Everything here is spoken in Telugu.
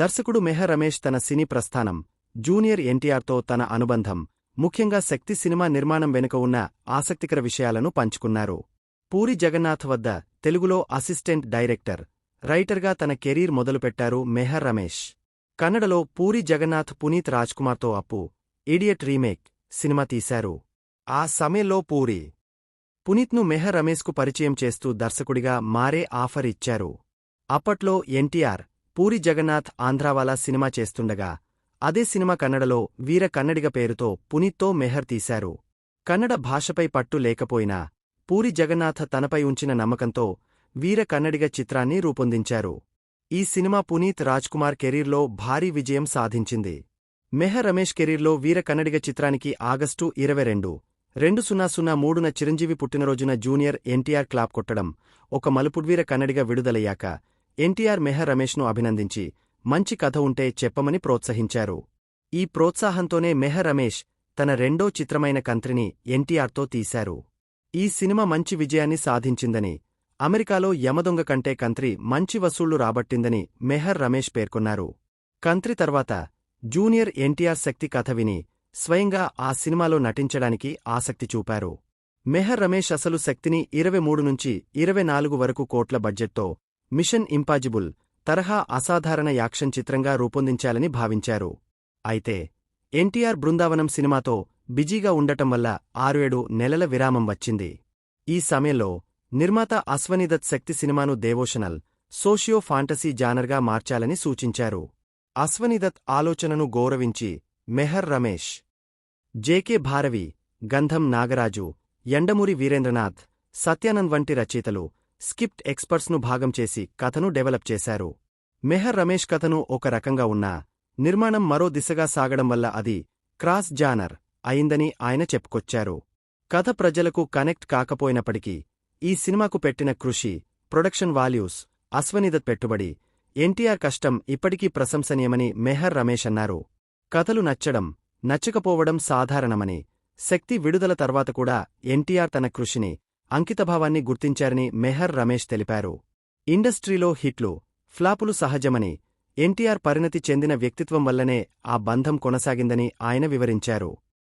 దర్శకుడు మెహర్ రమేష్ తన సినీ ప్రస్థానం, జూనియర్ ఎన్టీఆర్తో తన అనుబంధం, ముఖ్యంగా శక్తి సినిమా నిర్మాణం వెనుక ఉన్న ఆసక్తికర విషయాలను పంచుకున్నారు. పూరి జగన్నాథ్ వద్ద తెలుగులో అసిస్టెంట్ డైరెక్టర్, రైటర్గా తన కెరీర్ మొదలుపెట్టారు మెహర్ రమేష్. కన్నడలో పూరి జగన్నాథ్ పునీత్ రాజ్కుమార్తో అప్పు, ఇడియట్ రీమేక్ సినిమా తీశారు. ఆ సమయంలో పునీత్ను మెహర్ రమేష్కు పరిచయం చేస్తూ దర్శకుడిగా మారే ఆఫర్ ఇచ్చారు. అప్పట్లో ఎన్టీఆర్, పూరి జగన్నాథ్ ఆంధ్రావాలా సినిమా చేస్తుండగా, అదే సినిమా కన్నడలో వీర కన్నడిగ పేరుతో పునీత్తో మెహర్ తీశారు. కన్నడ భాషపై పట్టు లేకపోయినా పూరి జగన్నాథ్ తనపై ఉంచిన నమ్మకంతో వీర కన్నడిగ చిత్రాన్ని రూపొందించారు. ఈ సినిమా పునీత్ రాజ్కుమార్ కెరీర్లో భారీ విజయం సాధించింది. మెహర్ రమేష్ కెరీర్లో వీర కన్నడిగ చిత్రానికి ఆగస్టు 22, 2003న చిరంజీవి పుట్టినరోజున జూనియర్ ఎన్టీఆర్ క్లాప్ కొట్టడం ఒక మలుపుడ్వీర కన్నడిగ విడుదలయ్యాక ఎన్టీఆర్ మెహర్ రమేష్ను అభినందించి మంచి కథ ఉంటే చెప్పమని ప్రోత్సహించారు. ఈ ప్రోత్సాహంతోనే మెహర్ రమేష్ తన రెండో చిత్రమైన కంత్రిని ఎన్టీఆర్తో తీశారు. ఈ సినిమా మంచి విజయాన్ని సాధించిందని, అమెరికాలో యమదొంగ కంటే కంత్రి మంచి వసూళ్లు రాబట్టిందని మెహర్ రమేష్ పేర్కొన్నారు. కంత్రి తర్వాత జూనియర్ ఎన్టీఆర్ శక్తి కథ విని స్వయంగా ఆ సినిమాలో నటించడానికి ఆసక్తి చూపారు. మెహర్ రమేష్ అసలు శక్తిని 23 నుంచి 24 వరకు కోట్ల బడ్జెట్తో మిషన్ ఇంపాజిబుల్ తరహా అసాధారణ యాక్షన్ చిత్రంగా రూపొందించాలని భావించారు. అయితే ఎన్టీఆర్ బృందావనం సినిమాతో బిజీగా ఉండటం వల్ల 6-7 నెలల విరామం వచ్చింది. ఈ సమయంలో నిర్మాత అశ్వనీదత్ శక్తి సినిమాను దేవోషనల్, సోషియో ఫాంటసీ జానర్గా మార్చాలని సూచించారు. అశ్వనీదత్ ఆలోచనను గౌరవించి మెహర్ రమేష్, జేకే భారవి, గంధం నాగరాజు, యండమూరి వీరేంద్రనాథ్, సత్యానంద్ వంటి రచయితలు, స్క్రిప్ట్ ఎక్స్పర్ట్స్ను భాగం చేసి కథను డెవలప్ చేశారు. మెహర్ రమేష్ కథను ఒక రకంగా ఉన్నా నిర్మాణం మరో దిశగా సాగడం వల్ల అది క్రాస్ జానర్ అయిందని ఆయన చెప్పుకొచ్చారు. కథ ప్రజలకు కనెక్ట్ కాకపోయినప్పటికీ ఈ సినిమాకు పెట్టిన కృషి, ప్రొడక్షన్ వాల్యూస్, అశ్వనీదత్ పెట్టుబడి, ఎన్టీఆర్ కష్టం ఇప్పటికీ ప్రశంసనీయమని మెహర్ రమేష్ అన్నారు. కథలు నచ్చడం, నచ్చకపోవడం సాధారణమని, శక్తి విడుదల తర్వాత కూడా ఎన్టీఆర్ తన కృషిని, అంకితభావాన్ని గుర్తించారని మెహర్ రమేష్ తెలిపారు. ఇండస్ట్రీలో హిట్లు, ఫ్లాపులు సహజమని, ఎన్టీఆర్ పరిణతి చెందిన వ్యక్తిత్వం వల్లనే ఆ బంధం కొనసాగిందని ఆయన వివరించారు.